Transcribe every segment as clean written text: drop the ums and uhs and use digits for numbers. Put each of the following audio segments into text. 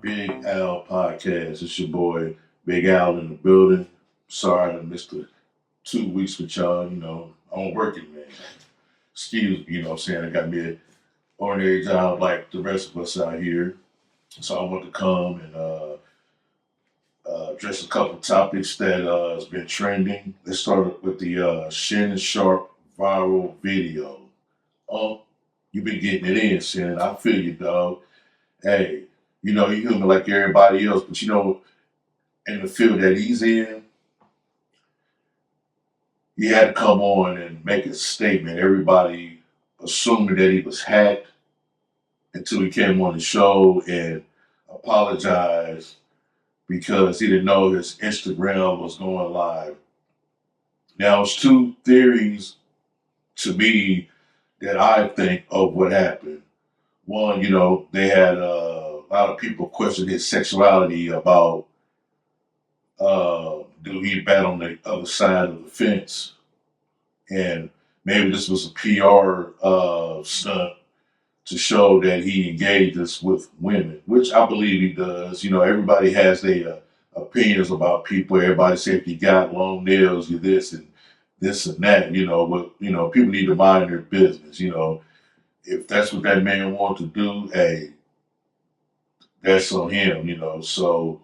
Big Al podcast. It's your boy Big Al in the building. Sorry I missed the 2 weeks with y'all. I'm working, man. Excuse me, what I'm saying? I got me an ordinary job like the rest of us out here. So I want to come and address a couple topics that has been trending. Let's start with the Shannon Sharpe viral video. Oh, you've been getting it in, Shannon. I feel you, dog. Hey, you human like everybody else, but in the field that he's in, he had to come on and make a statement. Everybody assuming that he was hacked until he came on the show and apologized because he didn't know his Instagram was going live. Now, it's two theories to me that I think of what happened. One, they had a lot of people question his sexuality about do he bat on the other side of the fence, and maybe this was a PR stunt to show that he engages with women, which I believe he does. Everybody has their opinions about people. Everybody say if you got long nails, you this and that. But people need to mind their business. If that's what that man wants to do, hey, that's on him. So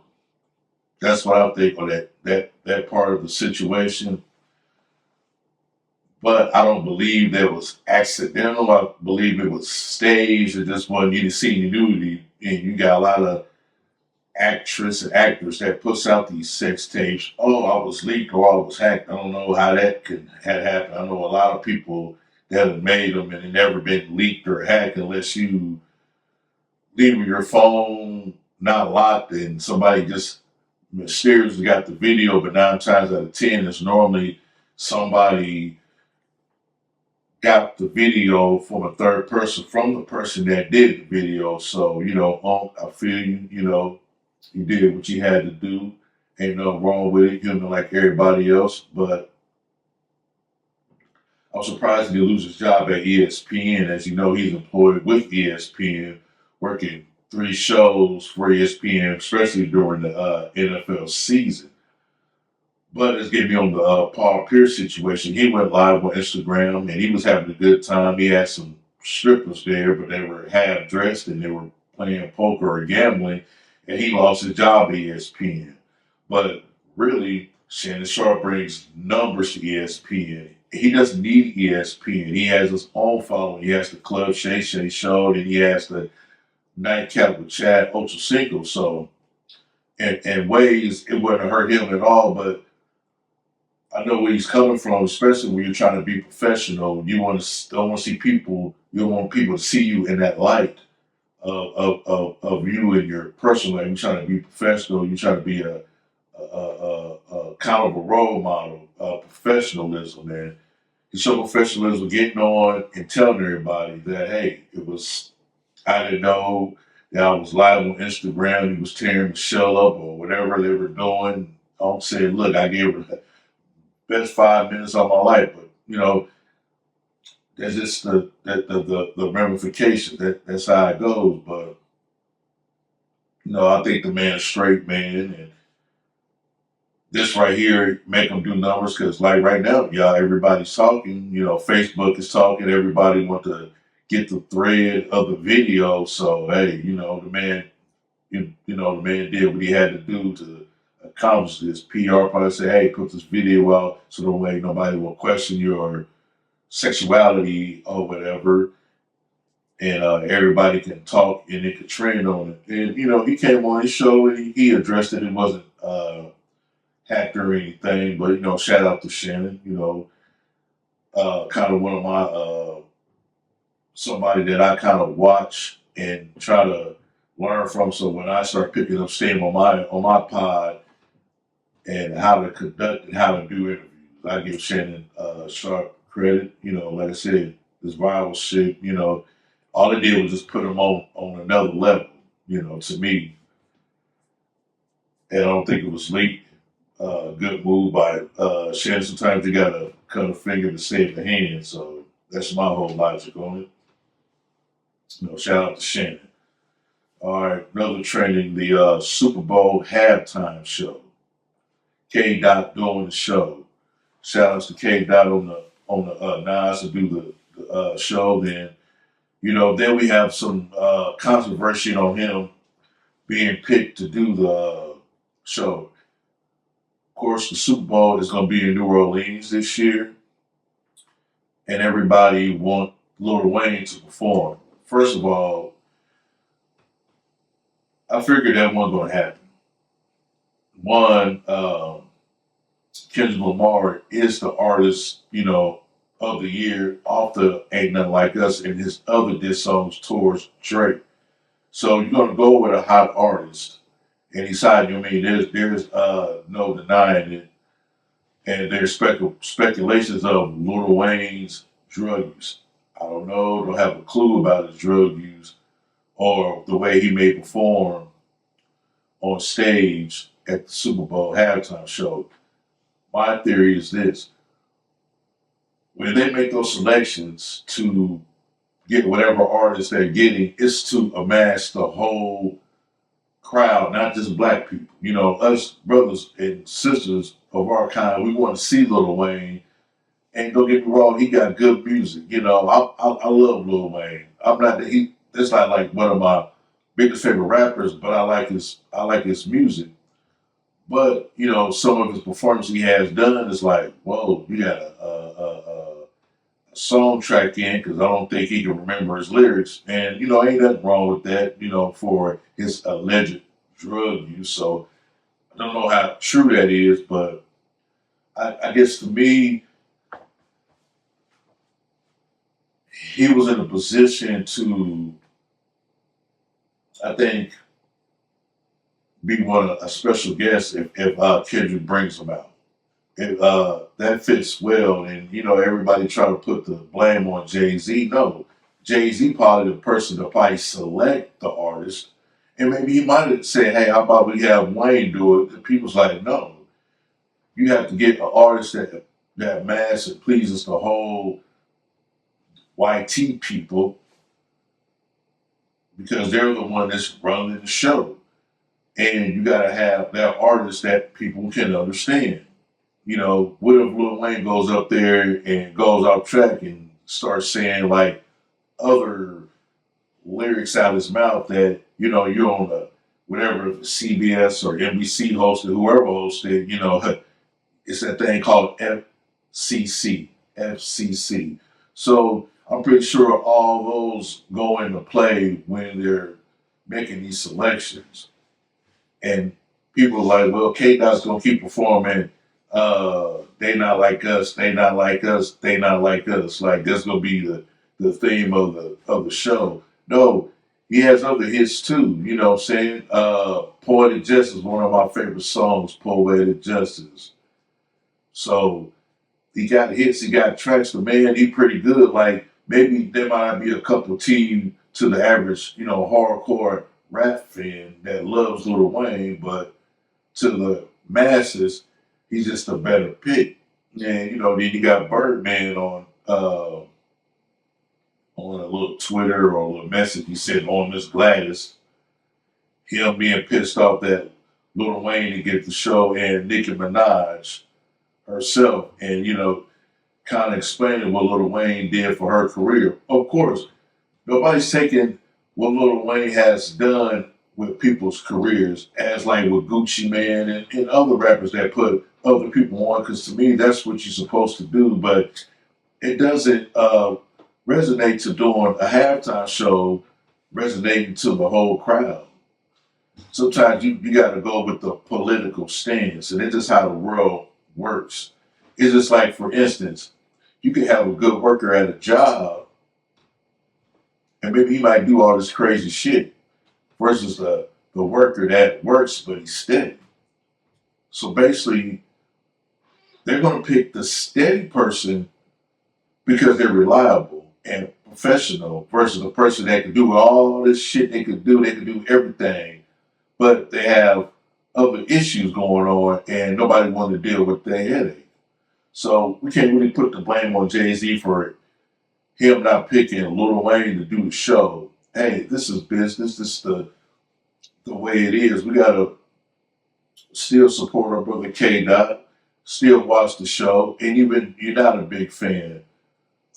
that's what I think on that part of the situation. But I don't believe that was accidental. I believe it was staged. It just wasn't any see any nudity. And you got a lot of actress and actors that puts out these sex tapes. Oh, I was leaked or I was hacked. I don't know how that had happened. I know a lot of people that have made them and they never been leaked or hacked unless you leave your phone not locked and somebody just mysteriously got the video. But 9 times out of 10, it's normally somebody got the video from a third person from the person that did the video. So, I feel you, you did what you had to do. Ain't nothing wrong with it, like everybody else. But I'm surprised he lose his job at ESPN. As you know, he's employed with ESPN, working 3 shows for ESPN, especially during the NFL season. But it's getting me on the Paul Pierce situation. He went live on Instagram and he was having a good time. He had some strippers there, but they were half dressed and they were playing poker or gambling. And he lost his job at ESPN. But really, Shannon Sharpe brings numbers to ESPN. He doesn't need ESPN. He has his own following. He has the Club Shay Shay Show, and he has the Nightcap with Chad Ochocinco. So, in ways, it wouldn't hurt him at all, but I know where he's coming from, especially when you're trying to be professional. You don't want to see people. You don't want people to see you in that light of you and your personal life. You're trying to be professional. You're trying to be a accountable role model of professionalism. And he showed professionalism, getting on and telling everybody that hey, I didn't know that I was live on Instagram. He was tearing Michelle up or whatever they were doing. I'm saying, look, I gave her best 5 minutes of my life, but that's just the ramifications. That's how it goes. But I think the man's straight, man, and this right here make him do numbers because, like right now, y'all, everybody's talking. Facebook is talking. Everybody want to get the thread of the video. So hey, the man, the man did what he had to do to accomplish this. PR probably say, hey, put this video out so that way nobody will question your sexuality or whatever, and everybody can talk and it could trend on it. And he came on his show and he addressed it. It wasn't hacked or anything, but shout out to Shannon. Kind of one of my somebody that I kind of watch and try to learn from. So when I start picking up steam on my pod and how to conduct and how to do interviews, I give Shannon Sharpe credit. Like I said, this viral shit. All they did was just put him on another level. To me, and I don't think it was leaked. Good move by Shannon. Sometimes you gotta cut a finger to save the hand. So that's my whole logic on it. Shout out to Shannon. All right, another trending, the Super Bowl halftime show. K Dot doing the show. Shout outs to K Dot on the Nas to do the show. Then then we have some controversy on him being picked to do the show. Of course, the Super Bowl is going to be in New Orleans this year, and everybody want Lil Wayne to perform. First of all, I figured that wasn't going to happen. One, Kendrick Lamar is the artist, of the year off the Ain't Nothing Like Us and his other diss songs towards Drake. So you're gonna go with a hot artist, and he's hot. There's no denying it, and there's speculations of Lil Wayne's drug use. I don't know, don't have a clue about his drug use or the way he may perform on stage at the Super Bowl halftime show. My theory is this: when they make those selections to get whatever artist they're getting, it's to amass the whole crowd, not just black people. Us brothers and sisters of our kind, we want to see Lil Wayne. And don't get me wrong, he got good music. I love Lil Wayne. I'm not that he. That's not like one of my biggest favorite rappers, but I like his music. But some of his performance he has done is like, whoa, you got a song track in because I don't think he can remember his lyrics, and ain't nothing wrong with that. For his alleged drug use. So I don't know how true that is, but I guess to me, he was in a position to, I think, be a special guest if Kendrick brings him out. That fits well, and everybody try to put the blame on Jay Z. No, Jay Z probably the person to probably select the artist, and maybe he might have said, "Hey, how about we have Wayne do it?" The people's like, "No, you have to get an artist that mass and pleases the whole YT people because they're the one that's running the show, and you got to have that artist that people can understand." What if Lil Wayne goes up there and goes off track and starts saying like other lyrics out his mouth that, you're on whatever CBS or NBC hosted, whoever hosted, it's that thing called FCC. So I'm pretty sure all those go into play when they're making these selections. And people are like, well, K Dot's gonna keep performing. They not like us. They not like us. They not like us. Like that's gonna be the theme of the show. No, he has other hits too. You know what I'm saying? Poetic Justice, one of my favorite songs. Poetic Justice. So he got hits. He got tracks. The man, he pretty good. Like maybe there might be a couple team to the average, hardcore rap fan that loves Lil Wayne, but to the masses, he's just a better pick. And then you got Birdman on a little Twitter or a little message he sent on Miss Gladys, him being pissed off that Lil Wayne didn't get the show and Nicki Minaj herself, and kind of explaining what Lil Wayne did for her career. Of course, nobody's taking what Lil Wayne has done with people's careers as like with Gucci Man and other rappers that put other people on, because to me that's what you're supposed to do, but it doesn't resonate to doing a halftime show resonating to the whole crowd. Sometimes you got to go with the political stance, and it's just how the world works. It's just like, for instance, you could have a good worker at a job, and maybe he might do all this crazy shit, versus the worker that works but he's steady. So basically, they're going to pick the steady person because they're reliable and professional versus the person that can do all this shit they could do. They can do everything, but they have other issues going on and nobody wanted to deal with their headache. So we can't really put the blame on Jay-Z for him not picking Lil Wayne to do the show. Hey, this is business. This is the the way it is. We gotta still support our brother K Dot, still watch the show, and even you're not a big fan.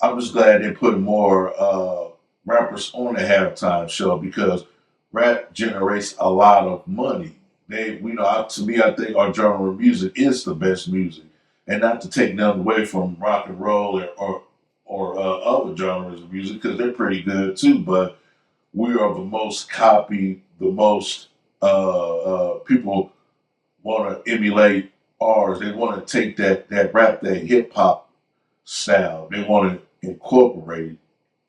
I'm just glad they put more rappers on the halftime show because rap generates a lot of money. To me, I think our genre of music is the best music, and not to take nothing away from rock and roll or other genres of music because they're pretty good too. But we are the most copied, the most people want to emulate ours. They want to take that rap, that hip hop style. They want to incorporate it,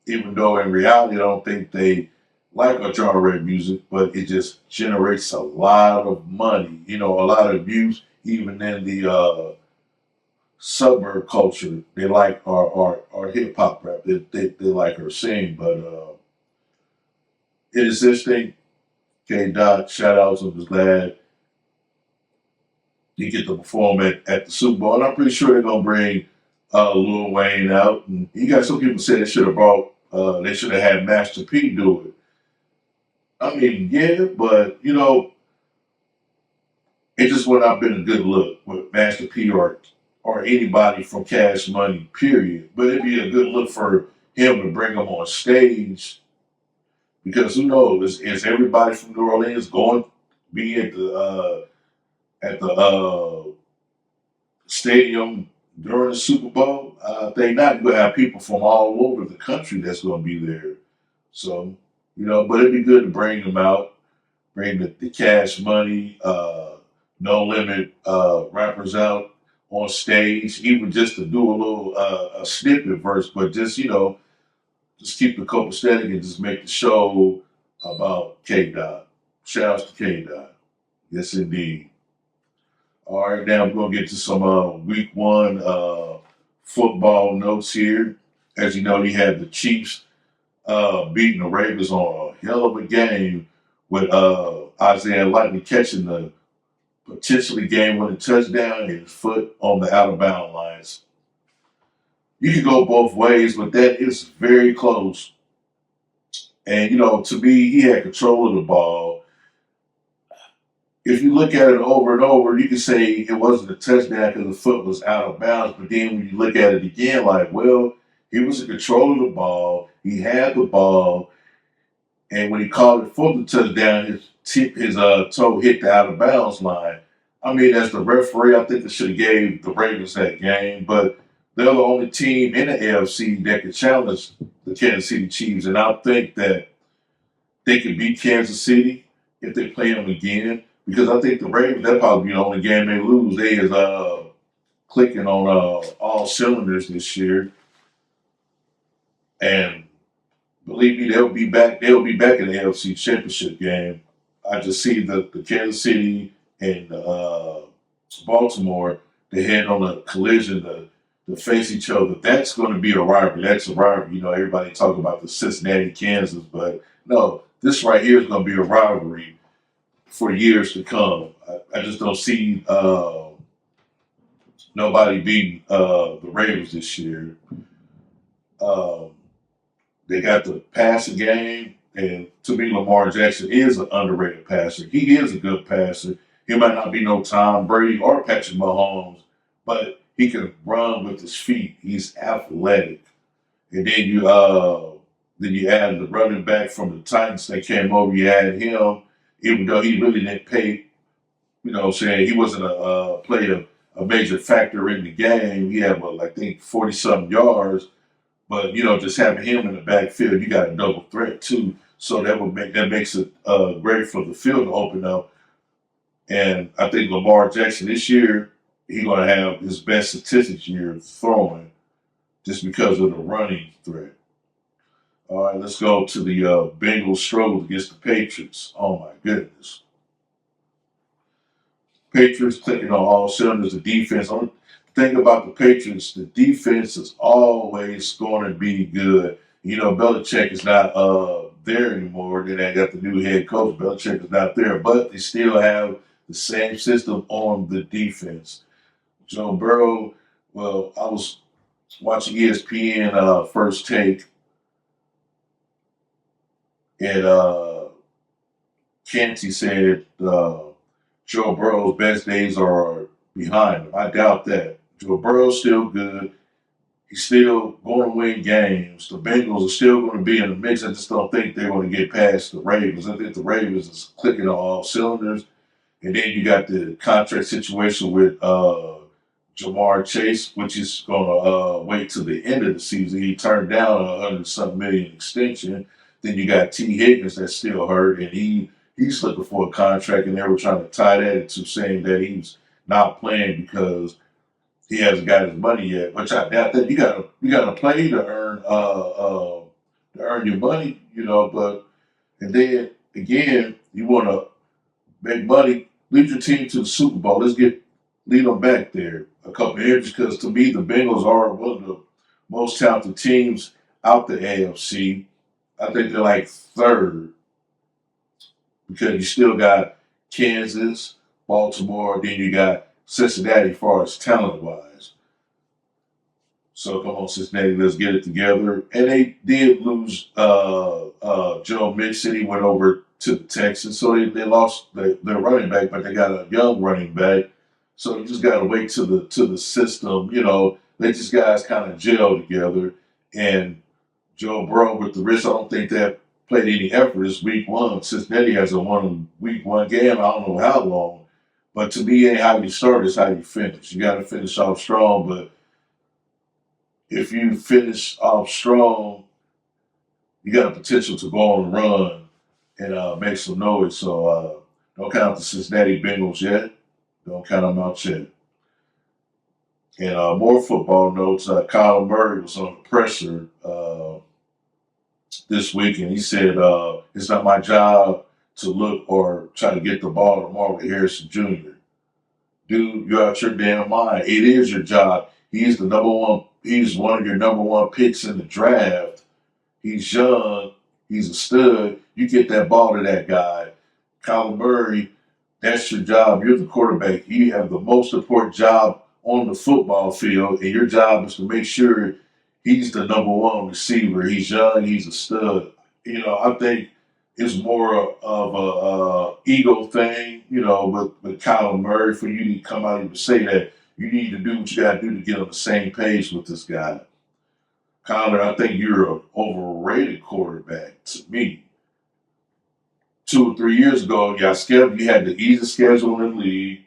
even though in reality I don't think they like our genre of music, but it just generates a lot of money. A lot of views, even in the suburb culture. They like our hip hop rap. They like our sing, but it is this thing. K Dot, shout outs. I'm just glad you get to perform at the Super Bowl. And I'm pretty sure they're gonna bring Lil Wayne out. And you got some people say they should have had Master P do it. I mean, yeah, but it just would not been a good look with Master P or anybody from Cash Money, period. But it'd be a good look for him to bring him on stage because who knows, is everybody from New Orleans going to be at the stadium during the Super Bowl? They not going to have people from all over the country that's going to be there. So, but it'd be good to bring them out, bring the Cash Money, No Limit rappers out on stage, even just to do a little a snippet verse, but just keep the copacetic and just make the show about K Dot. Shout outs to K Dot. Yes, indeed. All right, now we're gonna get to some week one football notes here. As you know, you had the Chiefs beating the Ravens on a hell of a game with Isaiah Lightning catching the potentially game-winning touchdown and his foot on the out-of-bound lines. You can go both ways, but that is very close. And to me, he had control of the ball. If you look at it over and over, you can say it wasn't a touchdown because the foot was out of bounds. But then when you look at it again, like, well, he was in control of the ball. He had the ball, and when he called it for the touchdown, his toe hit the out of bounds line. I mean, as the referee, I think they should have gave the Ravens that game, but they're the only team in the AFC that could challenge the Kansas City Chiefs, and I think that they could beat Kansas City if they play them again. Because I think the Ravens, that'll probably be the only game they lose. They is clicking on all cylinders this year. And believe me, they'll be back. They'll be back in the AFC Championship game. I just see the Kansas City and Baltimore, they head on a collision to face each other. That's going to be a rivalry. That's a rivalry. Everybody talk about the Cincinnati, Kansas, but no, this right here is going to be a rivalry for years to come. I just don't see nobody beating the Ravens this year. Um, they got the passing game, and to me, Lamar Jackson is an underrated passer. He is a good passer. He might not be no Tom Brady or Patrick Mahomes, but he can run with his feet. He's athletic. And then you add the running back from the Titans that came over. You add him, even though he really didn't pay. Saying he wasn't play a major factor in the game. He had I think 40-something yards, but just having him in the backfield, you got a double threat too. So that makes it great for the field to open up. And I think Lamar Jackson this year, he's gonna have his best statistics year throwing, just because of the running threat. All right, let's go to the Bengals struggle against the Patriots. Oh my goodness. Patriots clicking on all cylinders. The defense. The thing about the Patriots, the defense is always going to be good. Belichick is not there anymore. Then they got the new head coach. Belichick is not there, but they still have the same system on the defense. Joe Burrow. Well, I was watching ESPN First Take, and Canty said Joe Burrow's best days are behind him. I doubt that. Joe Burrow's still good. He's still going to win games. The Bengals are still going to be in the mix. I just don't think they're going to get past the Ravens. I think the Ravens is clicking on all cylinders. And then you got the contract situation with Jamar Chase, which is going to wait till the end of the season. He turned down $100-something million extension. Then you got T. Higgins that's still hurt, and he's looking for a contract, and they were trying to tie that into saying that he's not playing because he hasn't got his money yet. Which I doubt that you gotta play to earn your money, But and then again, you want to make money, lead your team to the Super Bowl. Lead them back there a couple of years because to me the Bengals are one of the most talented teams out the AFC. I think they're like third because you still got Kansas, Baltimore, then you got Cincinnati as far as talent wise. So come on, Cincinnati, let's get it together. And they did lose Joe Mixon. He went over to the Texans, so they lost their running back, but they got a young running back. So you just got to wait to the system. Let these guys kind of gel together. And Joe Burrow with the wrist, I don't think that played any effort this week one. Cincinnati hasn't won a week one game. I don't know how long. But to me, ain't how you start, it's how you finish. You got to finish off strong, but if you finish off strong, you got a potential to go on a run and make some noise. So don't count the Cincinnati Bengals yet. Don't count them out yet. And more football notes. Kyler Murray was on the presser this week, and he said, "It's not my job to look or try to get the ball to Marvin Harrison Jr. Dude, you're out your damn mind. It is your job. He's the number one. He's one of your number one picks in the draft. He's young. He's a stud. You get that ball to that guy. Kyler Murray, that's your job. You're the quarterback. You have the most important job on the football field, and your job is to make sure he's the number one receiver. He's young. He's a stud. I think it's more of a ego thing, with Kyler Murray for you to come out and say that you need to do what you got to do to get on the same page with this guy. Kyler, I think you're an overrated quarterback to me. 2 or 3 years ago, you had the easiest schedule in the league.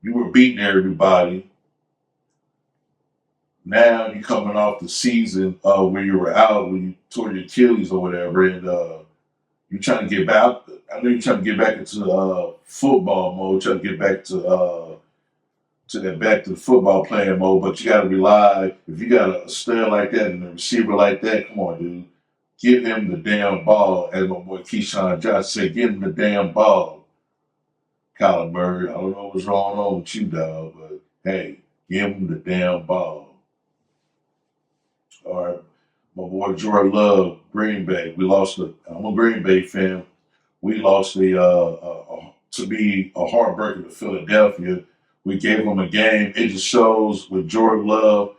You were beating everybody. Now you're coming off the season where you were out when you tore your Achilles or whatever, and you're trying to get back. I know you're trying to get back into football mode, trying to get back to the football playing mode, but you got to rely. If you got a stud like that and a receiver like that, come on, dude, give him the damn ball. As my boy Keyshawn Johnson said, give him the damn ball. Kyler Murray, I don't know what's wrong on with you, dog, but hey, give him the damn ball. All right, my boy Jordan Love, Green Bay. I'm a Green Bay fan. We lost to be a heartbreaker to Philadelphia. We gave them a game. It just shows with Jordan Love,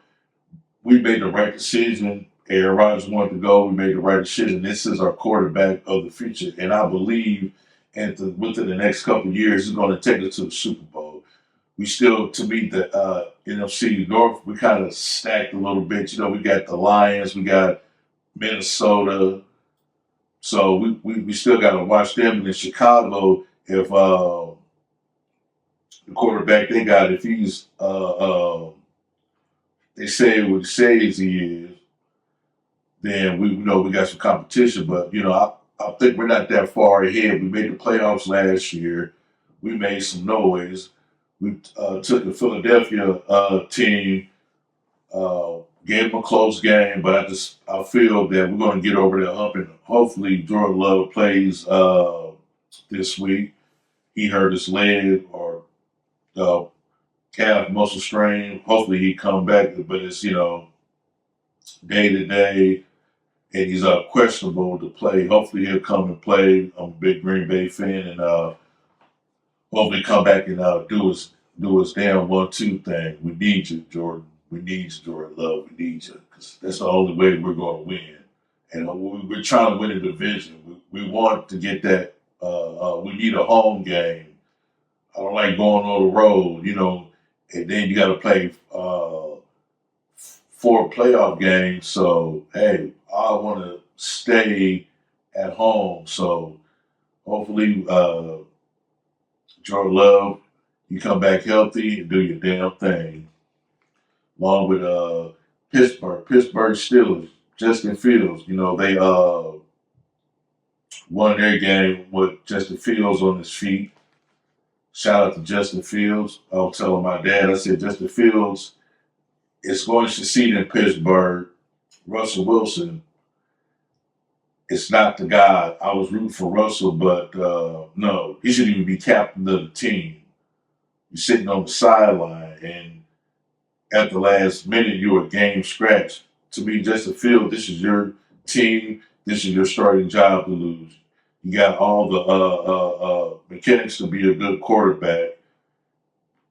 we made the right decision. Aaron Rodgers wanted to go. We made the right decision. This is our quarterback of the future. And I believe within the next couple of years, he's going to take us to the Super Bowl. We still, to me, the NFC North, we kind of stacked a little bit. We got the Lions. We got Minnesota. So we still got to watch them. And in Chicago, if the quarterback they got, if he's they say what he says he is, then we know we got some competition. But I think we're not that far ahead. We made the playoffs last year. We made some noise. We took the Philadelphia team, gave them a close game, but I feel that we're going to get over that hump, and hopefully Jordan Love plays this week. He hurt his leg or calf muscle strain. Hopefully he come back, but it's day to day, and he's questionable to play. Hopefully he'll come and play. I'm a big Green Bay fan, and hopefully come back and do his damn 1-2 thing. We need you, Jordan. We need you, Jordan Love. We need you, because that's the only way we're going to win. And we're trying to win a division. We want to get that we need a home game. I don't like going on the road, and then you got to play 4 playoff games. So, hey, I want to stay at home. So, hopefully, Jordan Love, you come back healthy and do your damn thing. Along with Pittsburgh Steelers, Justin Fields, they won their game with Justin Fields on his feet. Shout out to Justin Fields. I was telling my dad, I said, Justin Fields is going to succeed in Pittsburgh. Russell Wilson is not the guy. I was rooting for Russell, but no, he shouldn't even be captain of the team. You're sitting on the sideline, and at the last minute, you're a game scratch. To me, Justin Fields, this is your team. This is your starting job to lose. You got all the mechanics to be a good quarterback.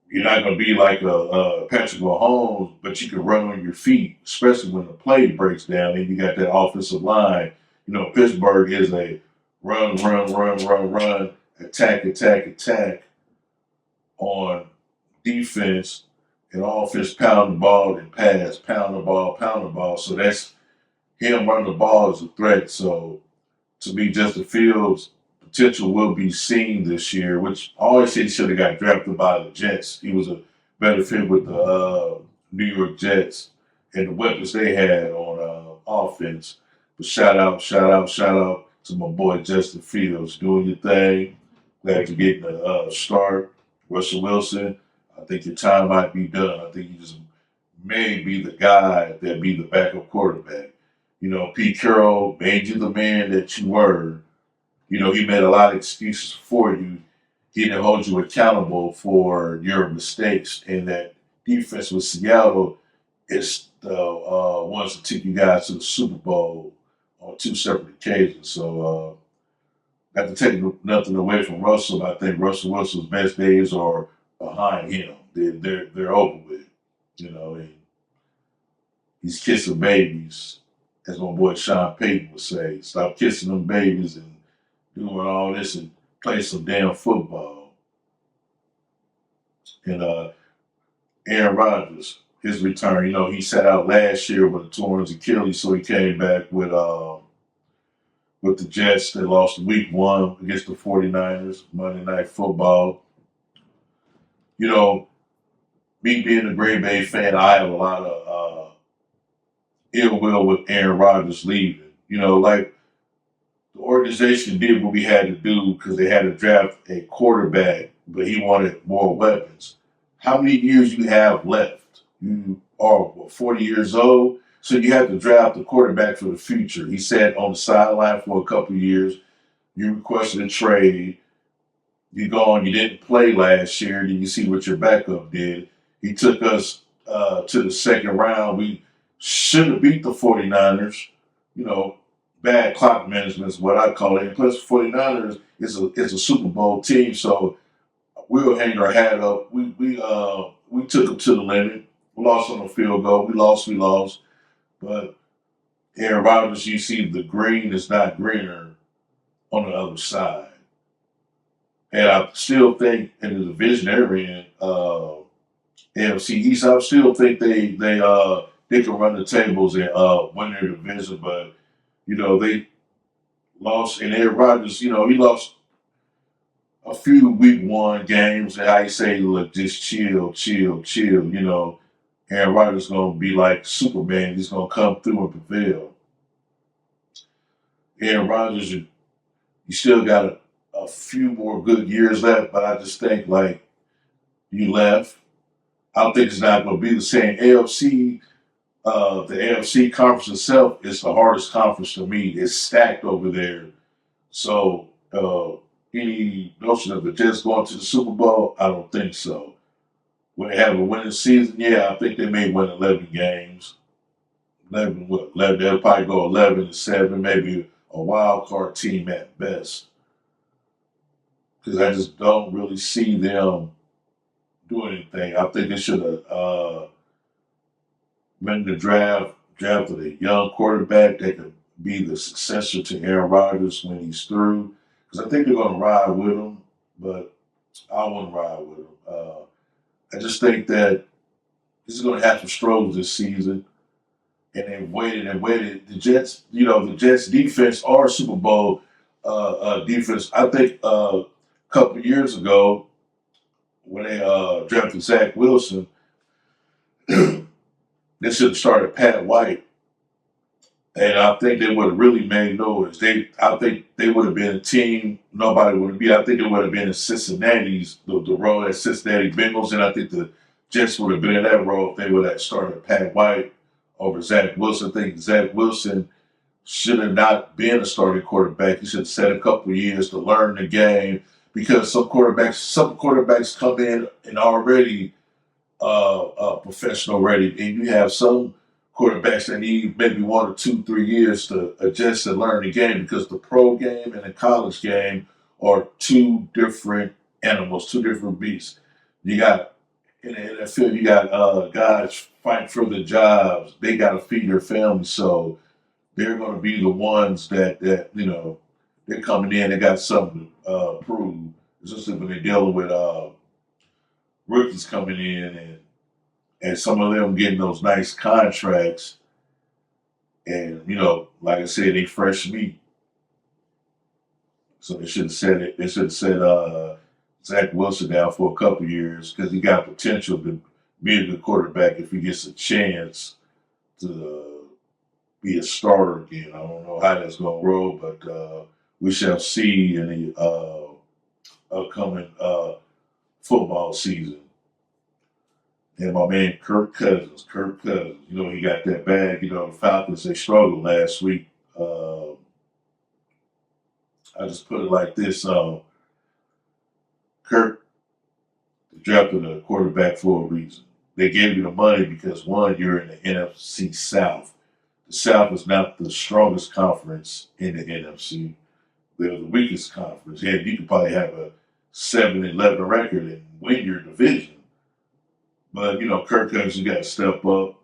You're not going to be like a Patrick Mahomes, but you can run on your feet, especially when the play breaks down and you got that offensive line. Pittsburgh is a run, attack on defense, and offense pound the ball and pass, pound the ball. So that's him running the ball as a threat. So to me, Justin Fields' potential will be seen this year, which I always say he should have got drafted by the Jets. He was a better fit with the New York Jets and the weapons they had on offense. But shout out to my boy Justin Fields doing your thing. Glad you're getting a start. Russell Wilson, I think your time might be done. I think you just may be the guy that be the backup quarterback. Pete Carroll made you the man that you were. He made a lot of excuses for you. He didn't hold you accountable for your mistakes. And that defense with Seattle is the ones that took you guys to the Super Bowl on 2 separate occasions. So, not to take nothing away from Russell, I think Russell Wilson's best days are behind him. They're over with, and he's kissing babies, as my boy Sean Payton would say. Stop kissing them babies and doing all this and play some damn football. And Aaron Rodgers, his return, he sat out last year with a torn Achilles, so he came back with the Jets. They lost week 1 against the 49ers, Monday Night Football. Me being a Green Bay fan, I have a lot of ill will with Aaron Rodgers leaving. Like the organization did what we had to do because they had to draft a quarterback, but he wanted more weapons. How many years you have left? You are 40 years old, so you have to draft a quarterback for the future. He sat on the sideline for a couple of years. You requested a trade. You gone. You didn't play last year. Then you see what your backup did. He took us to the second round. We should have beat the 49ers. Bad clock management is what I call it. And plus, 49ers is a Super Bowl team, so we'll hang our hat up. We took them to the limit. We lost on the field goal. We lost. But Aaron Rodgers, you see the green is not greener on the other side. And I still think in the division they're in, AFC East, I still think they can run the tables and win their division, but they lost, and Aaron Rodgers, he lost a few week 1 games, and I say, look, just chill. Aaron Rodgers gonna be like Superman. He's gonna come through and prevail. Aaron Rodgers, you still got a few more good years left, but I just think like you left. I don't think it's not gonna be the same. The AFC conference itself is the hardest conference to me. It's stacked over there. So any notion of the Jets going to the Super Bowl, I don't think so. When they have a winning season, yeah, I think they may win 11 games. 11 what? 11, they'll probably go 11-7, maybe a wild card team at best. Because I just don't really see them doing anything. I think they should have went the drafted a young quarterback that could be the successor to Aaron Rodgers when he's through. because I think they're going to ride with him, but I wouldn't ride with him. I just think that he's going to have some struggles this season, and they waited and waited. The Jets, the Jets defense are Super Bowl defense. I think a couple of years ago when they drafted Zach Wilson, they should have started Pat White, and I think they would have really made noise. I think they would have been a team nobody would have beat. I think it would have been in Cincinnati's the role at Cincinnati Bengals, and I think the Jets would have been in that role if they would have started Pat White over Zach Wilson. I think Zach Wilson should have not been a starting quarterback. He should have set a couple of years to learn the game because some quarterbacks come in and already professional ready, and you have some quarterbacks that need maybe 1 or 2, 3 years to adjust and learn the game because the pro game and the college game are two different animals, two different beasts. You got in the NFL, you got guys fighting for their jobs. They got to feed their families, so they're going to be the ones that they're coming in. They got something to prove. It's just when they're dealing with rookies coming in and some of them getting those nice contracts. And, like I said, they fresh meat. So they should have said it. They should have said Zach Wilson down for a couple years because he got potential to be a good quarterback if he gets a chance to be a starter again. I don't know how that's going to roll, but we shall see in the upcoming football season. And my man Kirk Cousins, he got that bag. The Falcons, they struggled last week. I just put it like this. Kirk drafted a quarterback for a reason. They gave you the money because, one, you're in the NFC South. The South is not the strongest conference in the NFC. They're the weakest conference. Yeah, you could probably have a 7-11 record and win your division. But, Kirk Cousins, you got to step up.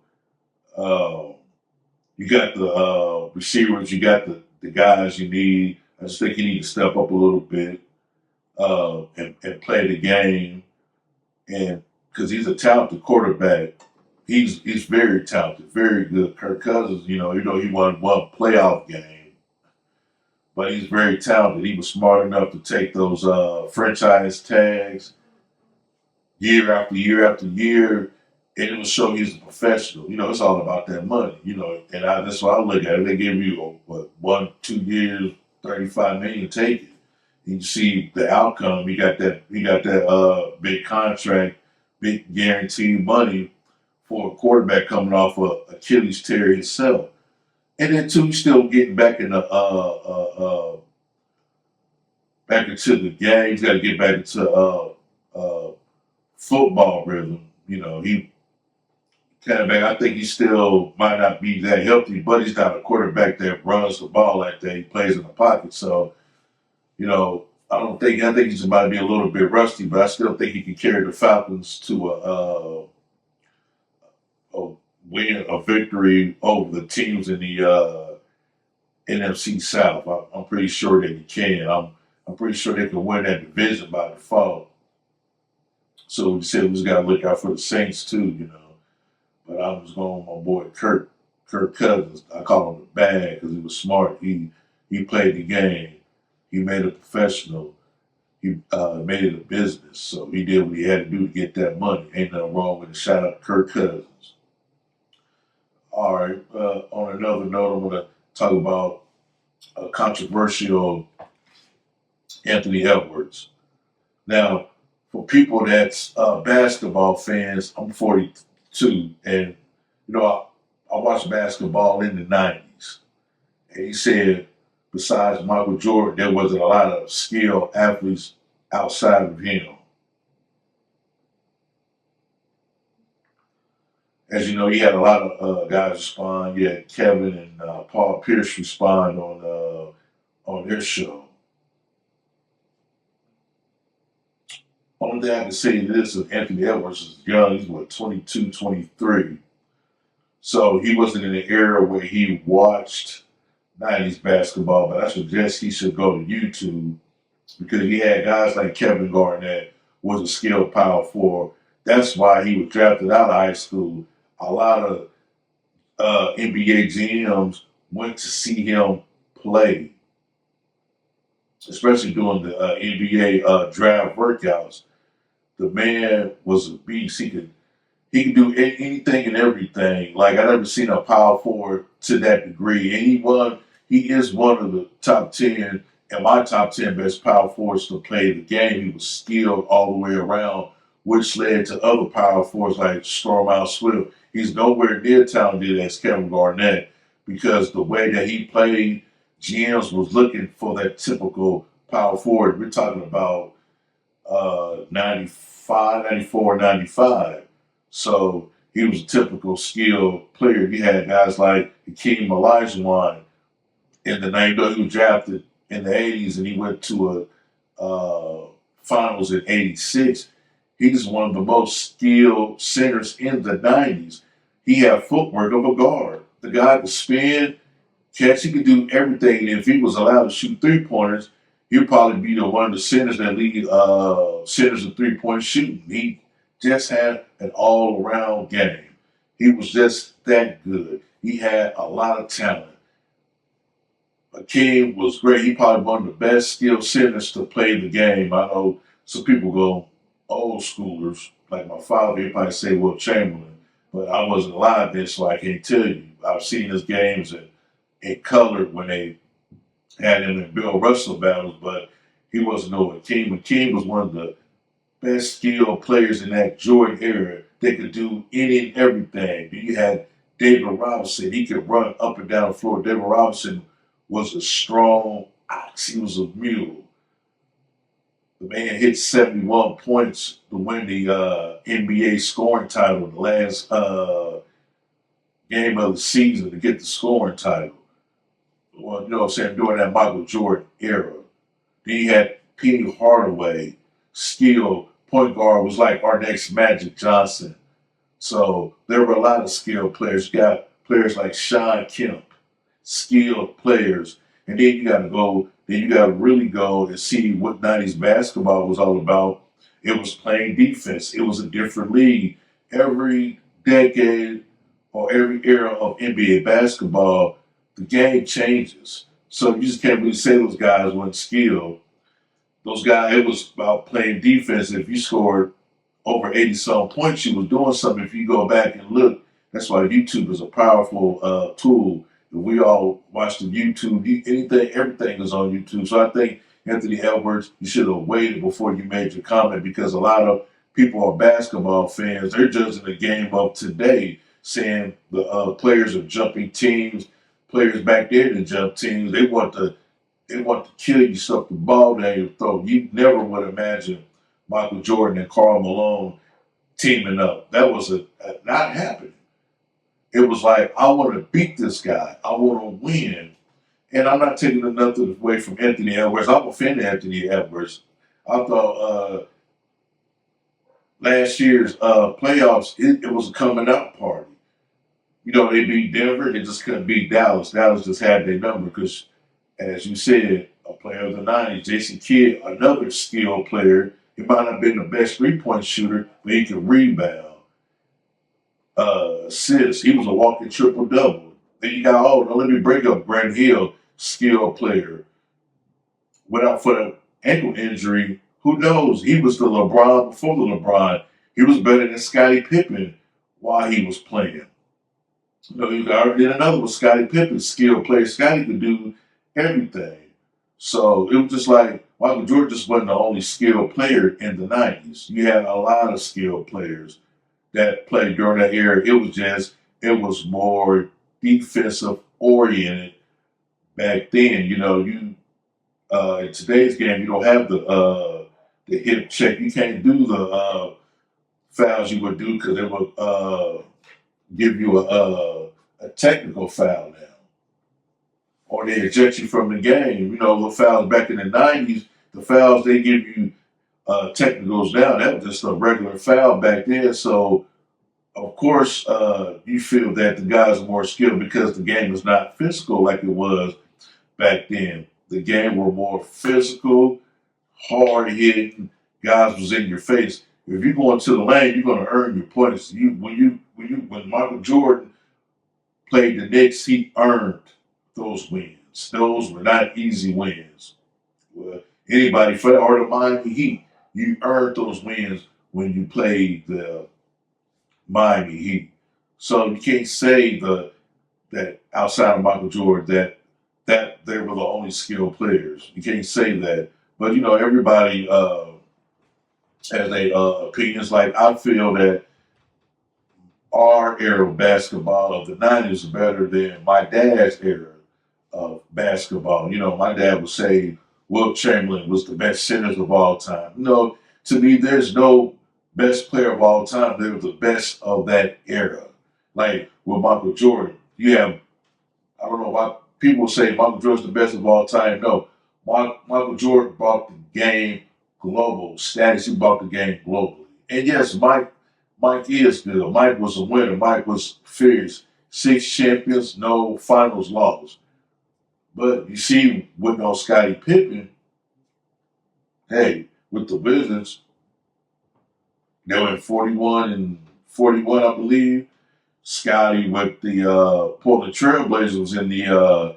You got the receivers, you got the guys you need. I just think you need to step up a little bit and play the game. And because he's a talented quarterback, he's very talented, very good. Kirk Cousins, he won one playoff game, but he's very talented. He was smart enough to take those franchise tags year after year after year, and it will show he's a professional. It's all about that money. And that's why I look at it. They give you 1-2 years, $35 million, take it. And you see the outcome. He got that big contract, big guaranteed money for a quarterback coming off of Achilles tear himself. And then too, he's still getting back in the back into the game. He's got to get back into football rhythm. He kind of back. I think he still might not be that healthy, but he's not a quarterback that runs the ball like that. He plays in the pocket, so I think he's about to be a little bit rusty, but I still think he can carry the Falcons to a win, a victory over the teams in the NFC South. I'm pretty sure that he can. I'm pretty sure they can win that division by default. So we said we just got to look out for the Saints too. But I was going with my boy Kirk Cousins. I call him the bag because he was smart. He played the game. He made it professional. He made it a business. So he did what he had to do to get that money. Ain't nothing wrong with it. Shout out to Kirk Cousins. All right. On another note, I'm going to talk about a controversial Anthony Edwards. Now, for people that's basketball fans, I'm 42, and I watched basketball in the 90s. And he said, besides Michael Jordan, there wasn't a lot of skilled athletes outside of him. As you know, he had a lot of guys respond. You had Kevin and Paul Pierce respond on their show. Only thing I can say this is Anthony Edwards is young. He's 22, 23. So he wasn't in the era where he watched 90s basketball, but I suggest he should go to YouTube because he had guys like Kevin Garnett was a skilled power forward. That's why he was drafted out of high school. A lot of NBA GMs went to see him play, especially during the NBA draft workouts. The man was a beast. He could do anything and everything. Like I never seen a power forward to that degree, and he is one of the top 10 and my top 10 best power forwards to play the game. He was skilled all the way around, which led to other power forwards like Stormont Swift. He's nowhere near talented as Kevin Garnett because the way that he played, GMs was looking for that typical power forward. We're talking about 95, 94, 95. So he was a typical skilled player. You had guys like Hakeem Olajuwon in the 90s. He was drafted in the 80s and he went to a finals in 86. He's one of the most skilled centers in the 90s. He had footwork of a guard. The guy could spin, catch, he could do everything. And if he was allowed to shoot 3-pointers, he'd probably be the one of the centers that lead centers of 3-point shooting. He just had an all-around game. He was just that good. He had a lot of talent. Akeem was great. He probably one of the best skilled centers to play the game. I know some people go old schoolers, like my father, he'd probably say Will Chamberlain, but I wasn't alive then, so I can't tell you. I've seen his games in color when they had him in Bill Russell battles, but he wasn't no Akeem. Akeem was one of the best skilled players in that Jordan era. They could do any and everything. You had David Robinson. He could run up and down the floor. David Robinson was a strong ox. He was a mule. The man hit 71 points to win the NBA scoring title in the last game of the season to get the scoring title. Well, you know what I'm saying, during that Michael Jordan era. Then you had Penny Hardaway, skilled point guard, was like our next Magic Johnson. So there were a lot of skilled players. You got players like Sean Kemp, skilled players. And then you gotta really go and see what 90s basketball was all about. It was playing defense. It was a different league. Every decade or every era of NBA basketball, the game changes. So you just can't really say those guys weren't skilled. Those guys, it was about playing defense. If you scored over 80 some points, you was doing something. If you go back and look, that's why YouTube is a powerful tool. We all watch the YouTube. Anything, everything is on YouTube. So I think Anthony Edwards, you should have waited before you made your comment because a lot of people are basketball fans. They're judging the game of today, saying the players are jumping teams. Players back there didn't jump teams. They want to kill you, stuff the ball down your throat. You never would imagine Michael Jordan and Karl Malone teaming up. That was not happening. It was like, I want to beat this guy. I want to win. And I'm not taking nothing away from Anthony Edwards. I'm a fan of Anthony Edwards. I thought last year's playoffs, it was a coming out party. You know, they beat Denver. They just couldn't beat Dallas. Dallas just had their number because, as you said, a player of the 90s, Jason Kidd, another skilled player. He might not have been the best three-point shooter, but he could rebound, assists. He was a walking triple-double. Then you got, let me bring up Grant Hill, skilled player. Went out for an ankle injury. Who knows? He was the LeBron before the LeBron. He was better than Scottie Pippen while he was playing. You know, you got another one, Scottie Pippen, skilled player. Scottie could do everything. So it was just like Michael Jordan just wasn't the only skilled player in the 90s. You had a lot of skilled players that played during that era. It was more defensive oriented back then. You know, in today's game, you don't have the hip check. You can't do the fouls you would do because it would give you a technical foul now, or they eject you from the game. You know, the fouls back in the 90s, the fouls they give you technicals now, that was just a regular foul back then. So, of course, you feel that the guys are more skilled because the game is not physical like it was back then. The game were more physical. hard hitting, guys was in your face. If you go into the lane, you're gonna earn your points. When Michael Jordan played the Knicks, he earned those wins. Those were not easy wins. Well, anybody for the or the Miami Heat, you earned those wins when you played the Miami Heat. So you can't say that outside of Michael Jordan that they were the only skilled players. You can't say that. But everybody has their opinions. Like I feel that our era of basketball of the '90s is better than my dad's era of basketball. My dad would say Wilt Chamberlain was the best center of all time. To me, there's no best player of all time. They were the best of that era. Like with Michael Jordan, you have, I don't know why people say Michael Jordan's the best of all time. No, Michael Jordan brought the game global status. He brought the game globally. And yes, Mike is good. Mike was a winner. Mike was fierce. 6 champions, no finals lost. But you see, with no Scottie Pippen, hey, with the Wizards, they went 41 and 41, I believe. Scottie with the Portland Trailblazers was in the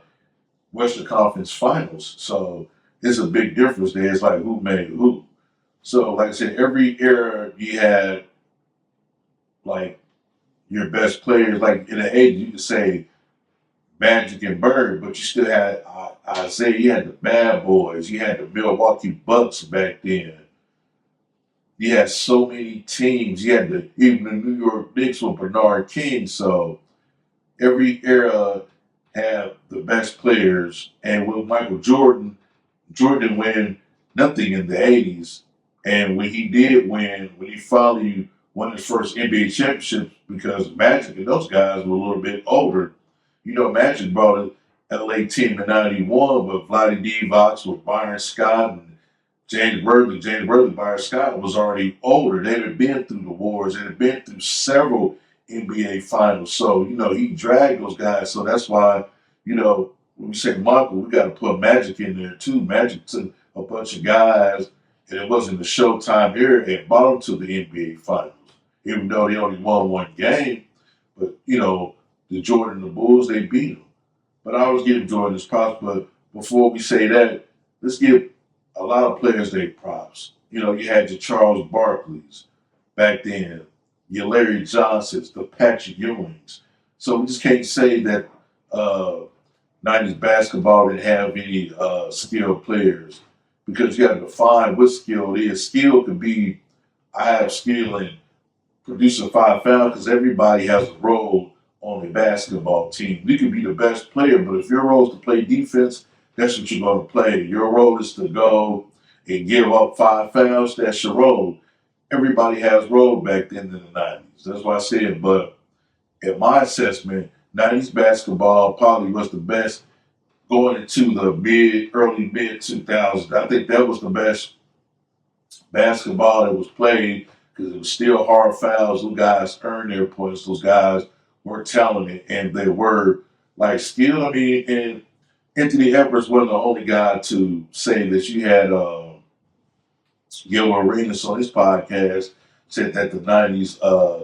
Western Conference Finals. So it's a big difference there. It's like who made who. So, like I said, every era you had like your best players. Like in the 80s, you could say Magic and Bird, but you still had Isaiah. You had the Bad Boys. You had the Milwaukee Bucks back then. You had so many teams. You had even the New York Knicks with Bernard King. So every era had the best players. And with Michael Jordan, Jordan didn't win nothing in the 80s. And when he did win, when he finally won his first NBA championship, because Magic and those guys were a little bit older. Magic brought an LA team in '91 with Vlade Divac, with Byron Scott, and James Worthy. Byron Scott was already older. They had been through the wars. They had been through several NBA finals. So, he dragged those guys. So that's why, when we say Michael, we got to put Magic in there too. Magic took a bunch of guys, and it wasn't the Showtime era, and brought them to the NBA finals. Even though they only won one game, but, the Jordan and the Bulls, they beat them. But I always give Jordan his props. But before we say that, let's give a lot of players their props. You had your Charles Barkleys back then, your Larry Johnsons, the Patrick Ewings. So we just can't say that 90s basketball didn't have any skilled players, because you got to define what skill is. Skill could be, I have skill in producing 5 fouls, because everybody has a role on a basketball team. You can be the best player, but if your role is to play defense, that's what you're going to play. Your role is to go and give up 5 fouls. That's your role. Everybody has role back then in the 90s. That's why I said, but in my assessment, 90s basketball probably was the best going into the early mid 2000s. I think that was the best basketball that was played, because it was still hard fouls. Those guys earned their points. Those guys were talented, and they were like skilled. I mean, and Anthony Edwards wasn't the only guy to say that. You had Gil Arenas on his podcast said that the '90s,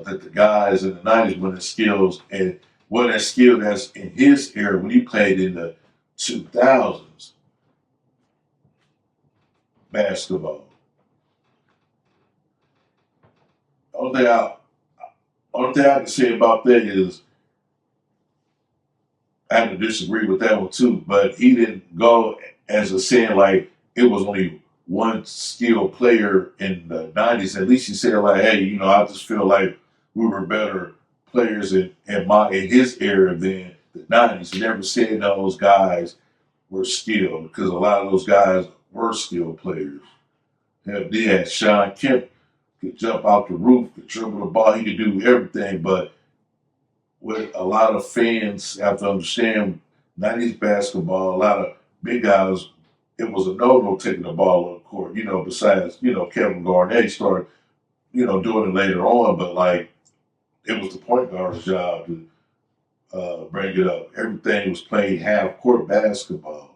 that the guys in the '90s were the skills, and wasn't as skilled as in his era when he played in the 2000s basketball. Only thing I, only thing I can say about that is I have to disagree with that one too. But he didn't go as a saying like it was only one skilled player in the '90s. At least he said like, hey, I just feel like we were better players in his era than the '90s. He never said those guys were skilled, because a lot of those guys were skilled players. They had Sean Kemp, could jump out the roof, could dribble the ball, he could do everything. But what a lot of fans have to understand, '90s basketball, a lot of big guys, it was a no-no taking the ball on the court. Besides, Kevin Garnett, he started, doing it later on, but like it was the point guard's job to bring it up. Everything was played half court basketball.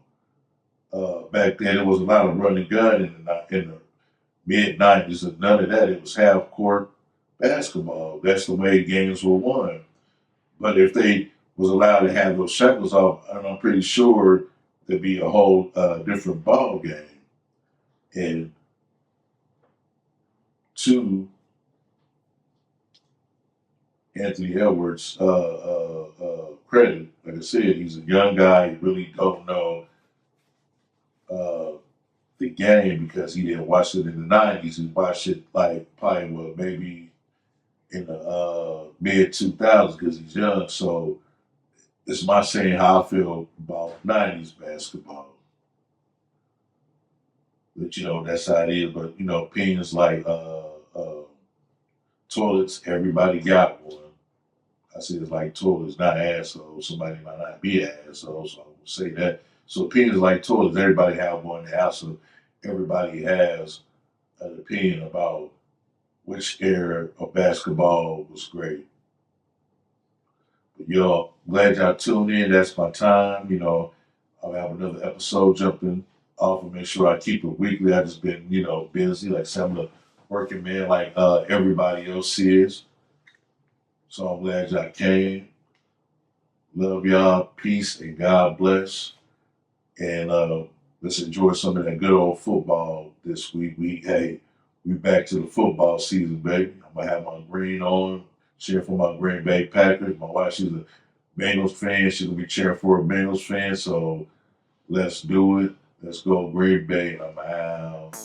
Back then, there was a lot of running gun in the mid '90s, and none of that. It was half court basketball. That's the way games were won. But if they was allowed to have those shackles off, and I'm pretty sure there'd be a whole different ball game. And to Anthony Edwards' credit, like I said, he's a young guy. He really don't know uh, the game because he didn't watch it in the '90s. He watched it like probably maybe in the mid 2000s because he's young. So it's my saying how I feel about '90s basketball. But that's how it is. But opinions like toilets, everybody got one. I see it's like toilets, not assholes. Somebody might not be an asshole, so I would say that. So opinions like toilets, everybody have one in the house. So everybody has an opinion about which era of basketball was great. But y'all, glad y'all tuned in. That's my time. I'll have another episode jumping off and make sure I keep it weekly. I just been, busy like some of the working man like everybody else is. So I'm glad y'all came. Love y'all. Peace and God bless. And let's enjoy some of that good old football this week. We back to the football season, baby. I'm gonna have my green on, cheering for my Green Bay Packers. My wife, she's a Bengals fan. She's gonna be cheering for a Bengals fan. So let's do it. Let's go Green Bay. I'm out.